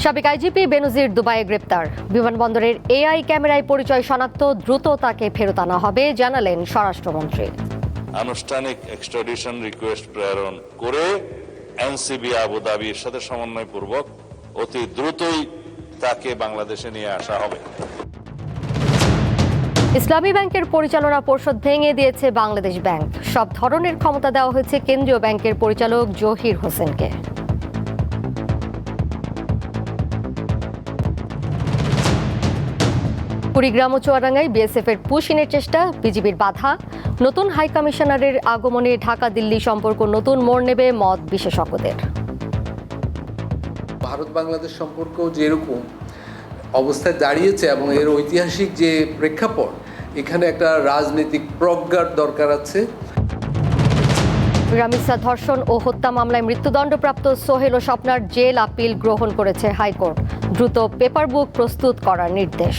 সাবেক আইজিপি বেনজির দুবাইয়ে গ্রেপ্তার। বিমানবন্দরের এআই ক্যামেরায় পরিচয় শনাক্ত, দ্রুত তাকে ফেরত আনা হবে জানালেন স্বরাষ্ট্রমন্ত্রী। আনুষ্ঠানিক এক্সট্রাডিশন রিকোয়েস্ট প্রেরণ করে এনসিবি আবুধাবির সাথে সমন্বয়পূর্বক অতি দ্রুতই তাকে বাংলাদেশে নিয়ে আসা হবে। ইসলামী ব্যাংকের পরিচালনা পর্ষদ ভেঙে দিয়েছে বাংলাদেশ ব্যাংক। সব ধরনের ক্ষমতা দেওয়া হয়েছে কেন্দ্রীয় ব্যাংকের পরিচালক জহির হোসেনকে। কুড়িগ্রাম ও চুয়াডাঙ্গায় বিএসএফ এর পুশিনের চেষ্টা, বিজিবির বাধা। নতুন হাই কমিশনারের আগমনে ঢাকা দিল্লি সম্পর্ক নতুন মোড় নেবে মত বিশেষজ্ঞদের। ভারত বাংলাদেশ সম্পর্ক যেরকম অবস্থায় দাঁড়িয়েছে এবং এর ঐতিহাসিক যে প্রেক্ষাপট, এখানে একটা রাজনৈতিক প্রজ্ঞার দরকার আছে। রামিসা ধর্ষণ ও হত্যা মামলায় মৃত্যুদণ্ডপ্রাপ্ত সোহেল ও স্বপ্নার জেল আপিল গ্রহণ করেছে হাইকোর্ট। দ্রুত পেপার বুক প্রস্তুত করার নির্দেশ।